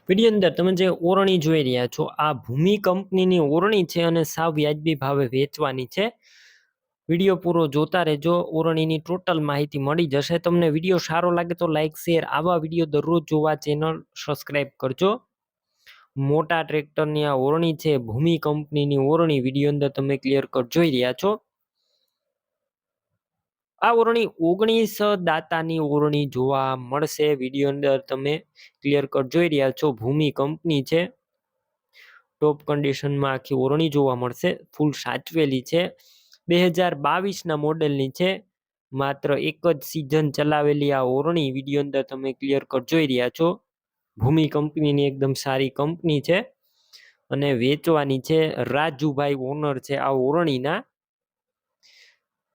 Video અંદર તમે જે ઓરણી જોઈ રહ્યા છો આ ભૂમિ કંપનીની ઓરણી છે અને સાવ વ્યાજબી ભાવે વેચવાની છે। વિડીયો પૂરો જોતા રહેજો, ઓરણીની ટોટલ માહિતી મળી જશે। તમને વિડીયો સારો લાગે તો લાઈક શેર, આવા વિડીયો દરરોજ જોવા ચેનલ સબસ્ક્રાઈબ કરજો। મોટા ટ્રેક્ટરની આ ઓરણી છે, ભૂમિ કંપનીની ઓરણી વિડીયો અંદર તમે ક્લિયર કટ જોઈ રહ્યા છો। આ ઓરણી 19 દાતાની ઓરણી જોવા મળશે। વિડીયો અંદર તમે ક્લિયર કટ જોઈ રહ્યા છો, ભૂમિ કંપની છે, ટોપ કન્ડિશનમાં આખી ઓરણી જોવા મળશે, ફૂલ સાચવેલી છે। 2022ના મોડેલની છે, માત્ર એક જ સિઝન ચલાવેલી આ ઓરણી વિડીયો અંદર તમે ક્લિયર કટ જોઈ રહ્યા છો। ભૂમિ કંપનીની એકદમ સારી કંપની છે અને વેચવાની છે। રાજુભાઈ ઓનર છે આ ઓરણીના।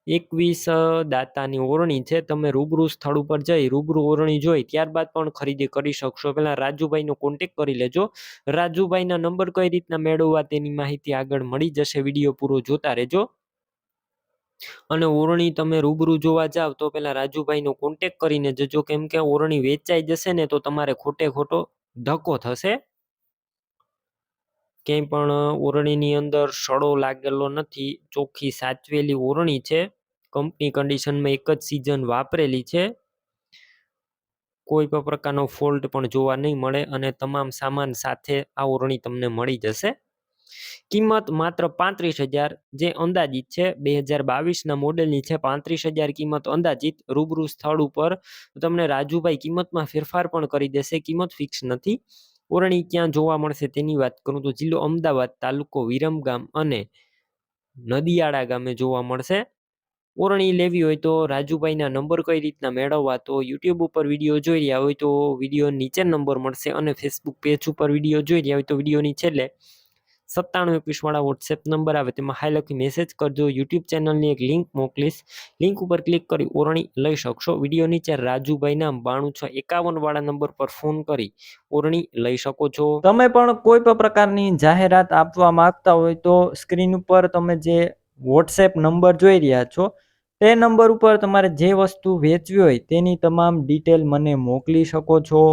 21 દાતાની ઓરણી છે, તમે રૂબરૂ સ્થળ ઉપર જઈ રૂબરૂ ઓરણી જોઈ ત્યારબાદ પણ ખરીદી કરી શકશો। પહેલા રાજુભાઈનો કોન્ટેક્ટ કરી લેજો। રાજુભાઈના નંબર કઈ રીતના મેળવવા તેની માહિતી આગળ મળી જશે, વિડીયો પૂરો જોતા રહેજો। અને ઓરણી તમે રૂબરૂ જોવા જાવ તો પેલા રાજુભાઈનો કોન્ટેક્ટ કરીને જજો, કેમ કે ઓરણી વેચાઈ જશે ને તો તમારે ખોટે ખોટો ધક્કો થશે। ક્યાંય પણ ઓરણીની અંદર સડો લાગેલો નથી, ચોખ્ખી સાચવેલી ઓરણી છે, કંપની કન્ડિશનમાં એક જ સિઝન વાપરેલી છે, કોઈ પણ પ્રકારનો ફોલ્ટ પણ જોવા નહીં મળે અને તમામ સામાન સાથે આ ઓરણી તમને મળી જશે। કિંમત માત્ર 35,000 જે અંદાજિત છે, 2022ના મોડેલની છે। 35,000 કિંમત અંદાજિત, રૂબરૂ સ્થળ ઉપર તમને રાજુભાઈ કિંમતમાં ફેરફાર પણ કરી દેશે, કિંમત ફિક્સ નથી। ઓરણી ક્યાં જોવા મળશે તેની વાત કરું તો જિલ્લો અમદાવાદ, તાલુકો વિરમગામ અને નદિયાળા ગામે જોવા મળશે। ઓરણી લેવી હોય તો રાજુભાઈના નંબર કઈ રીતના મેળવવા, તો યુટ્યુબ ઉપર વિડીયો જોઈ રહ્યા હોય તો વિડીયો નીચે નંબર મળશે અને ફેસબુક પેજ ઉપર વિડીયો જોઈ રહ્યા હોય તો વિડીયોની છેલ્લે 9721 વાળા વોટ્સએપ નંબર આવે તેમાં હાઈ લખી મેસેજ કરજો। યુટ્યુબ ચેનલની એક લિંક મોકલીશ, લિંક ઉપર ક્લિક કરી ઓરણી લઈ શકશો। વિડીયો નીચે રાજુભાઈના 9251 વાળા નંબર પર ફોન કરી ઓરણી લઈ શકો છો। તમે પણ કોઈ પણ પ્રકારની જાહેરાત આપવા માંગતા હોય તો સ્ક્રીન ઉપર તમે જે વોટ્સએપ નંબર જોઈ રહ્યા છો તે નંબર ઉપર તમારે જે વસ્તુ વેચવી હોય તેની તમામ ડિટેલ મને મોકલી શકો છો।